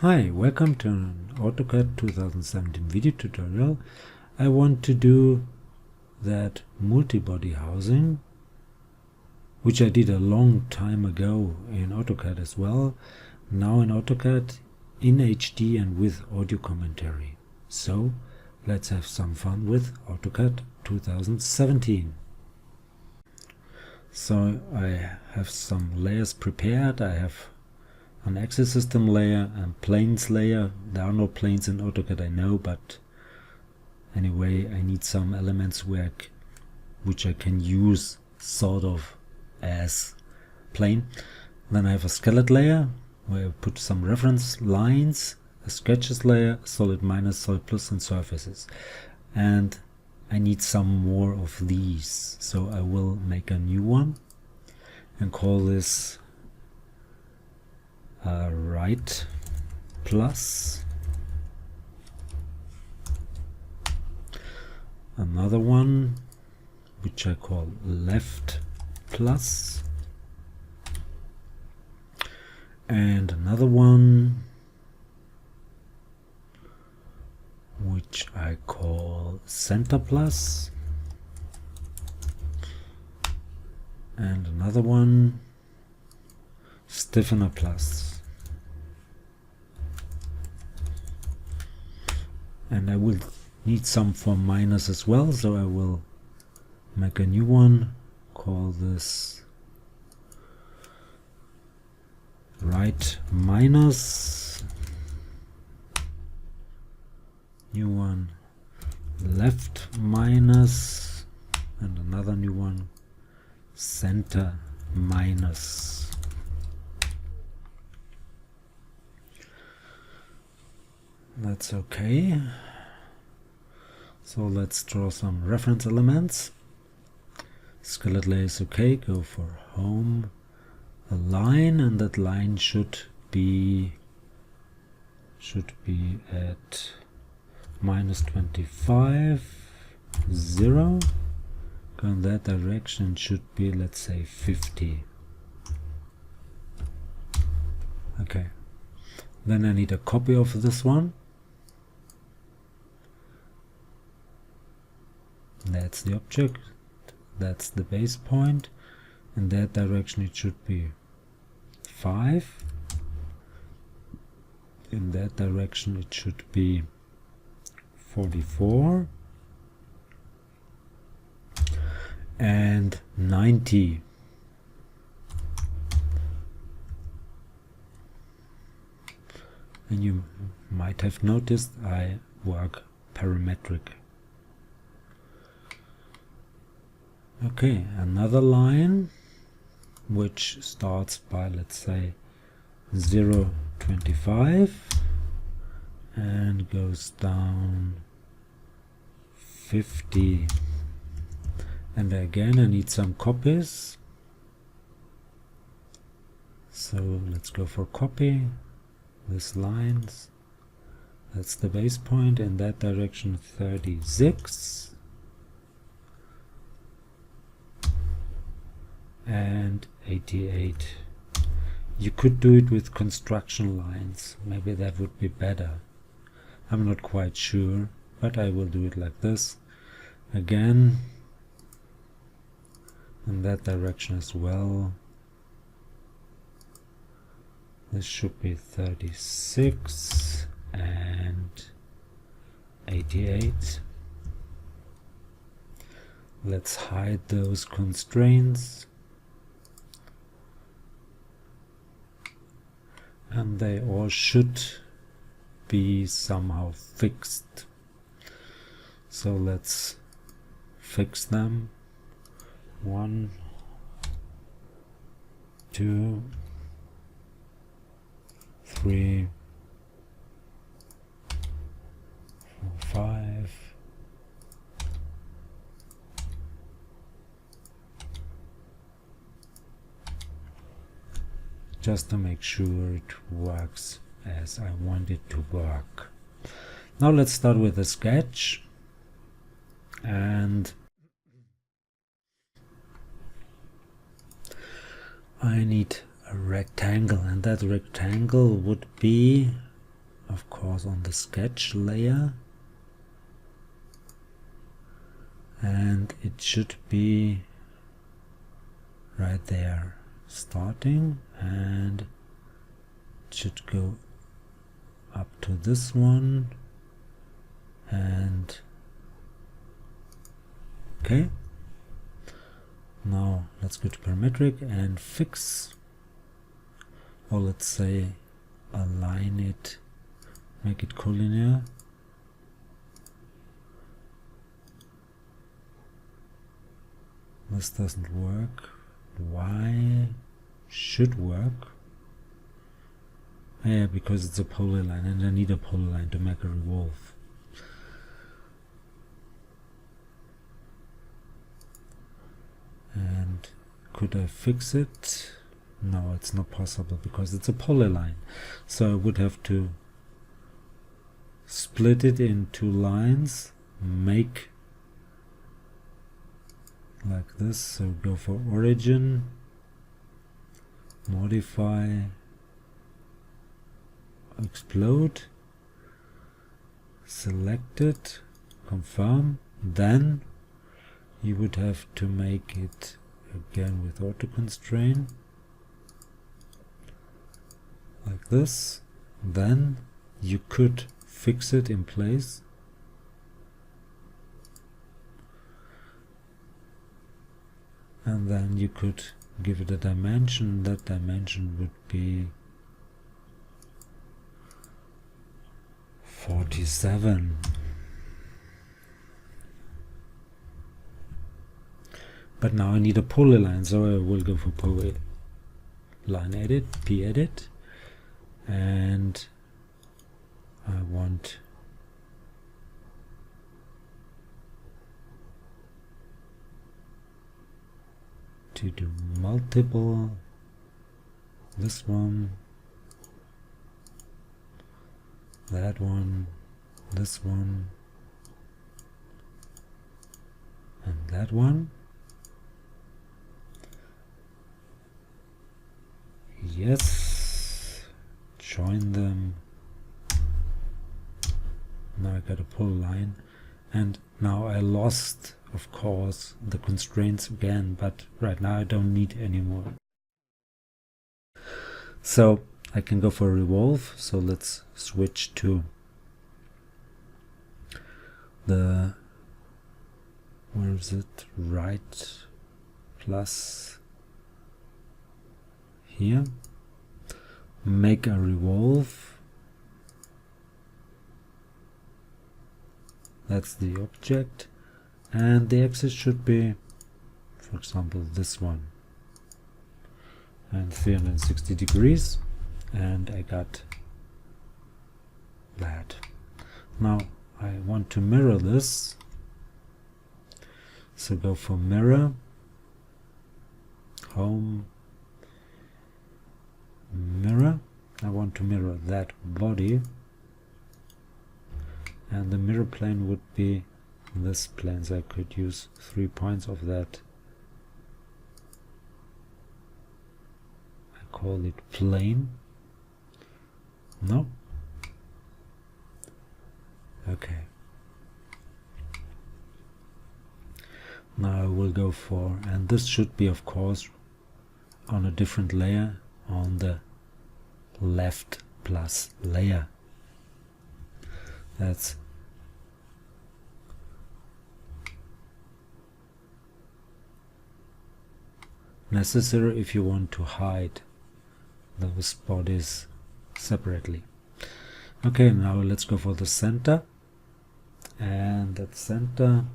Hi, welcome to an Autocad 2017 video tutorial. I want to do that multi-body housing, which I did a long time ago in Autocad as well, now in Autocad in HD and with audio commentary. So let's have some fun with Autocad 2017. So I have some layers prepared. I have an axis system layer and planes layer. There are no planes in Autocad, I know, but anyway, I need some elements which I can use sort of as plane. Then I have a skeleton layer where I put some reference lines, a sketches layer, solid minus, solid plus, and surfaces. And I need some more of these, so I will make a new one and call this right plus, another one which I call left plus, and another one which I call center plus, and another one stiffener plus. And I will need some for minus as well, so I will make a new one, call this right minus, new one left minus, and another new one center minus. That's okay. So let's draw some reference elements. Skeleton layer is okay, go for home, a line, and that line should be at minus 25, 0. Go in that direction, should be, let's say, 50. Okay. Then I need a copy of this one. That's the object, that's the base point. In that direction it should be 5. In that direction it should be 44 and 90. And you might have noticed I work parametric. Okay, another line which starts by, let's say, 0.25 and goes down 50. And again I need some copies, so let's go for copy. This lines, that's the base point, in that direction 36 and 88. You could do it with construction lines, maybe that would be better. I'm not quite sure, but I will do it like this. Again, in that direction as well. This should be 36 and 88. Let's hide those constraints. And they all should be somehow fixed. So let's fix them. 1, 2, 3, 4, 5. Just to make sure it works as I want it to work. Now let's start with a sketch, and I need a rectangle, and that rectangle would be of course on the sketch layer, and it should be right there starting, and it should go up to this one, and okay. Now let's go to parametric and fix, or let's say align it, make it collinear. This doesn't work. Why should work? Yeah, because it's a polyline and I need a polyline to make a revolve. And could I fix it? No, it's not possible because it's a polyline. So I would have to split it in two lines, make like this. So go for origin, modify, explode, select it, confirm. Then you would have to make it again with auto constraint like this. Then you could fix it in place, and then you could give it a dimension. That dimension would be 47. But now I need a polyline, so I will go for polyline edit, p-edit, and I want to do multiple, this one, that one, this one, and that one. Yes, join them. Now I got a polyline, and now I lost, of course, the constraints again, but right now I don't need any more. So I can go for revolve. So let's switch to the, where is it, right plus here, make a revolve. That's the object, and the axis should be, for example, this one, and 360 degrees, and I got that. Now I want to mirror this, so go for mirror, home, mirror. I want to mirror that body, and the mirror plane would be this plane, so I could use 3 points of that. I call it plane. No? Okay. Now I will go for, and this should be of course on a different layer, on the left plus layer. That's necessary if you want to hide those bodies separately. Okay, now let's go for the center, and that center,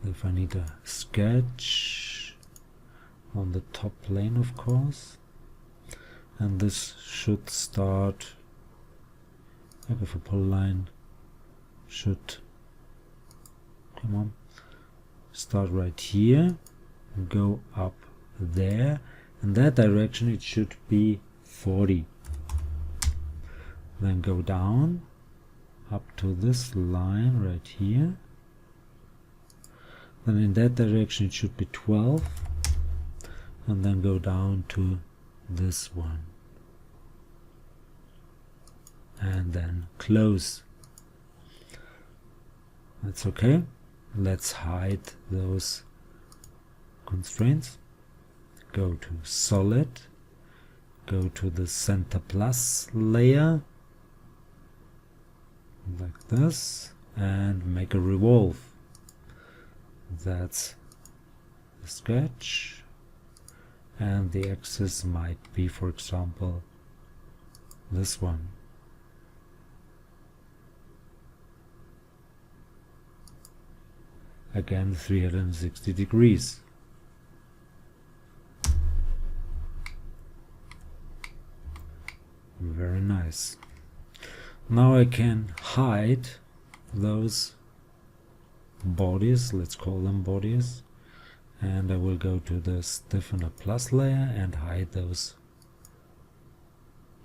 if I need a sketch on the top plane, of course, and this should start, I go for polyline, should, come on, start right here, go up there, in that direction it should be 40, then go down up to this line right here, then in that direction it should be 12, and then go down to this one. and then close. That's okay. Let's hide those constraints. Go to solid, go to the center plus layer like this, and make a revolve. That's the sketch, and the axis might be, for example, this one. Again 360 degrees. Very nice. Now I can hide those bodies, let's call them bodies, and I will go to the stiffener plus layer and hide those,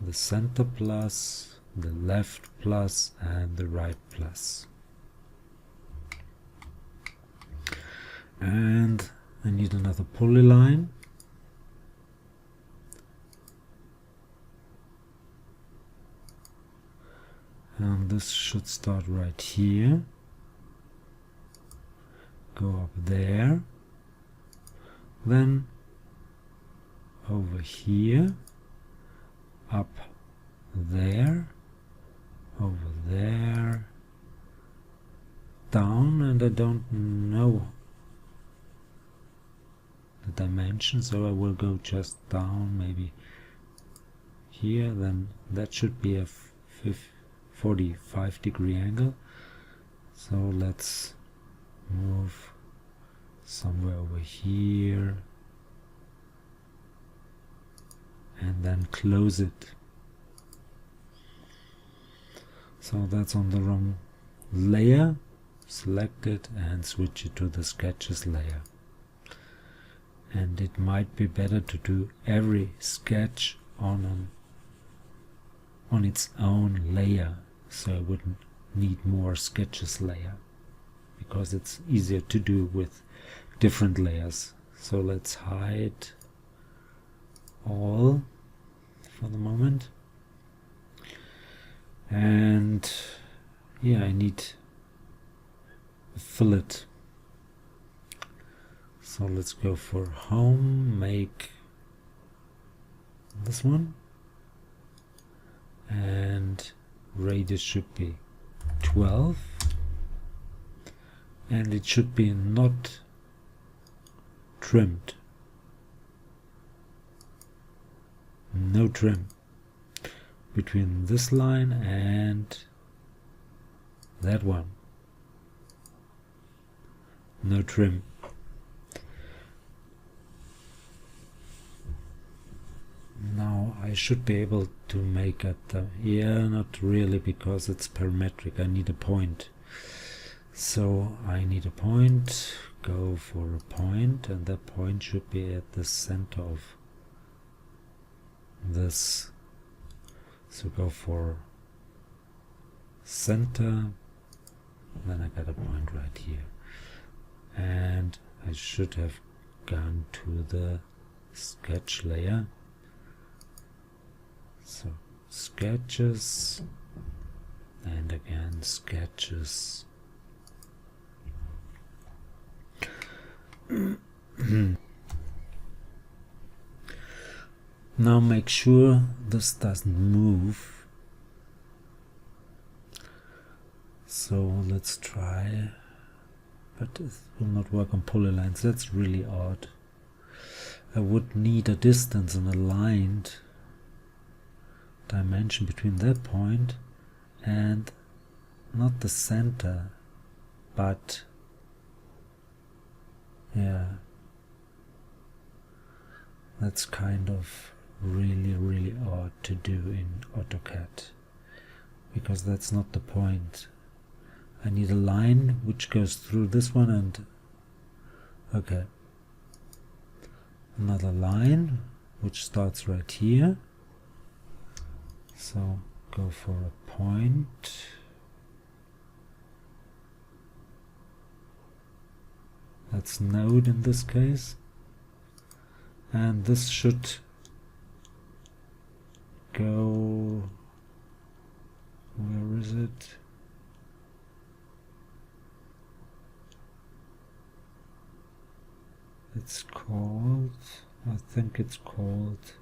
the center plus, the left plus, and the right plus. And I need another polyline. And this should start right here, go up there, then over here, up there, over there, down, and I don't know the dimension, so I will go just down, maybe here, then that should be a 45 degree angle. So let's move somewhere over here and then close it. So that's on the wrong layer. Select it and switch it to the sketches layer. And it might be better to do every sketch on its own layer, so I wouldn't need more sketches layer, because it's easier to do with different layers. So let's hide all for the moment. And yeah, I need a fillet. So let's go for home, make this one, and radius should be 12, and it should be not trimmed, no trim between this line and that one, no trim. Now I should be able to make it, yeah, not really, because it's parametric. I need a point. So I need a point, go for a point, and that point should be at the center of this. So go for center, then I got a point right here. And I should have gone to the sketch layer. So sketches, and again sketches. Now make sure this doesn't move. So let's try, but it will not work on polylines. That's really odd. I would need a distance and aligned dimension between that point and not the center, but yeah, that's kind of really odd to do in AutoCAD, because that's not the point. I need a line which goes through this one, and okay, another line which starts right here. So go for a point, that's node in this case, and this should go Where is it? It's called, I think it's called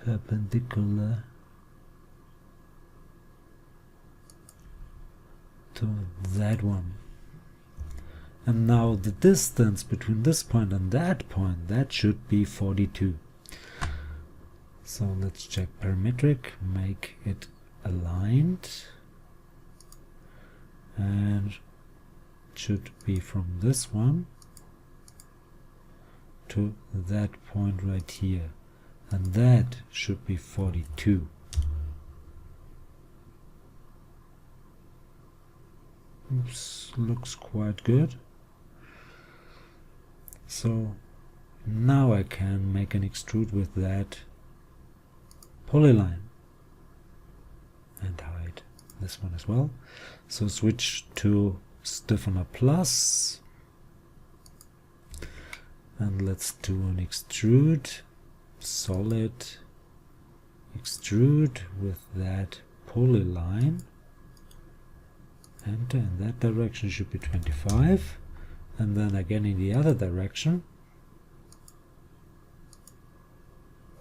perpendicular to that one. And now the distance between this point and that point, that should be 42. So let's check parametric, make it aligned, and it should be from this one to that point right here, and that should be 42. Oops, looks quite good. So now I can make an extrude with that polyline and hide this one as well. So switch to stiffener plus, and let's do an extrude, solid extrude with that polyline. Enter, in that direction should be 25, and then again in the other direction,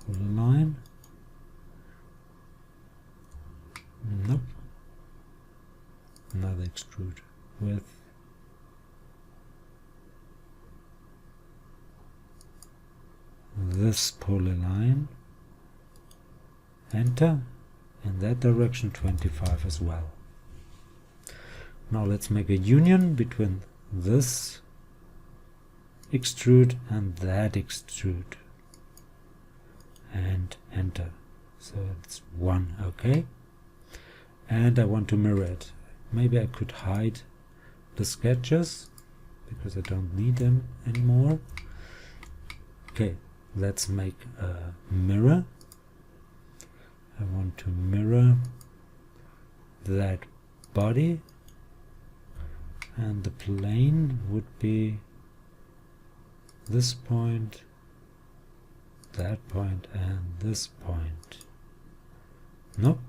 polyline. Nope. Another extrude with this polyline. Enter, in that direction 25 as well. Now let's make a union between this extrude and that extrude, and enter. So it's 1, okay. And I want to mirror it. Maybe I could hide the sketches because I don't need them anymore. Okay, let's make a mirror. I want to mirror that body, and the plane would be this point, that point, and this point. Nope.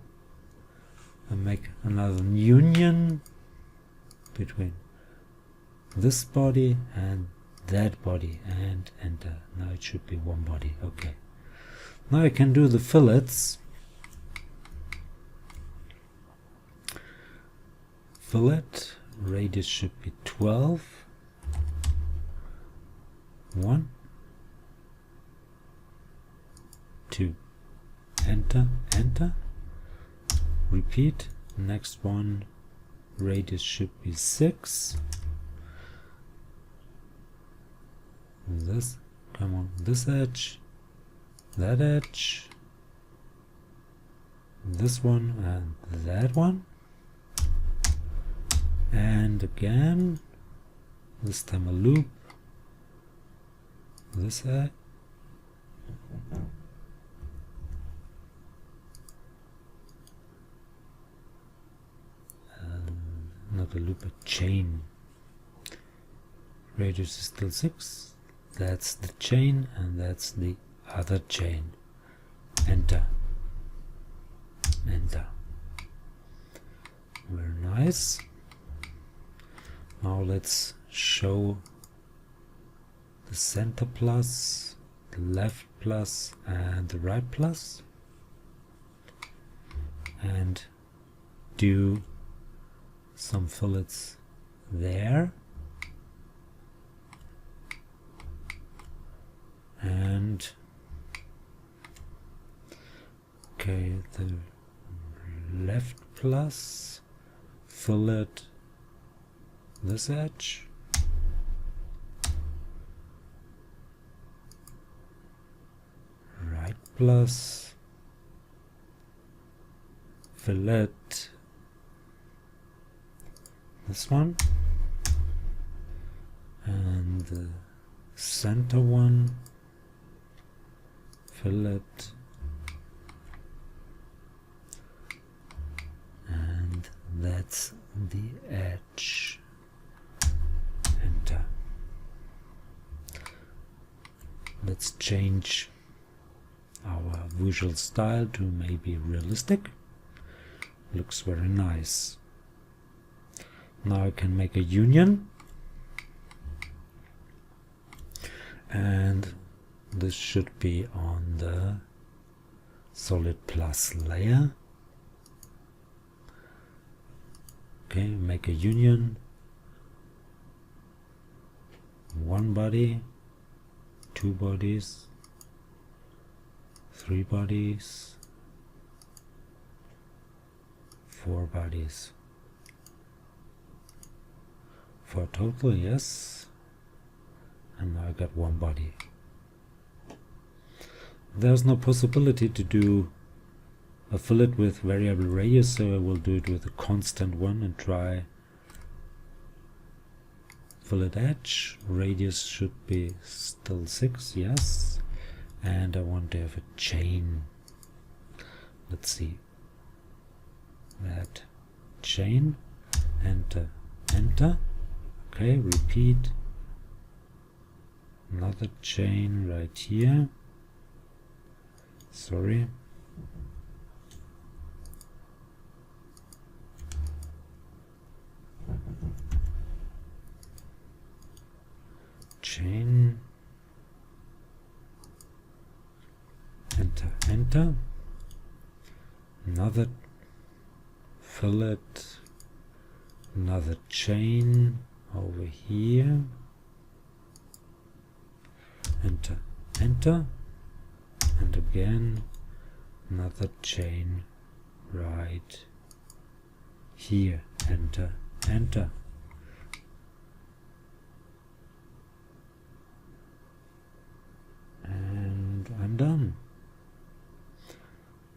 And make another union between this body and that body, and enter. Now it should be one body. Okay. Now I can do the fillets. Fillet radius should be 12. 1, 2. Enter, enter. Repeat. Next one, radius should be 6. This, come on, this edge, that edge, this one, and that one. And again, this time a loop, this edge. Not a loop, a chain. Radius is still 6. That's the chain, and that's the other chain. Enter. Enter. Very nice. Now let's show the center plus, the left plus, and the right plus, and do some fillets there, and okay, the left plus, fillet this edge, right plus, fillet this one, and the center one, fillet, and that's the edge. Enter. Let's change visual style to maybe realistic. Looks very nice. Now I can make a union, and this should be on the solid plus layer. Okay, make a union, one body, two bodies, three bodies, four bodies. For a total, yes. And now I got one body. There's no possibility to do a fillet with variable radius, so I will do it with a constant one and try fillet edge. Radius should be still 6, yes. And I want to have a chain. Let's see. Add chain, enter, enter. Okay, repeat. Another chain right here. Sorry. Chain. Enter, enter. Another fillet. Another chain over here. Enter, enter. And again another chain right here. Enter, enter. And I'm done.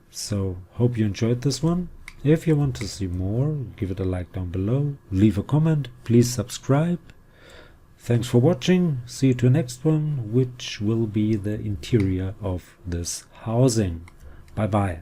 So hope you enjoyed this one. If you want to see more, give it a like down below, leave a comment, please subscribe. Thanks for watching. See you to the next one, which will be the interior of this housing. Bye bye.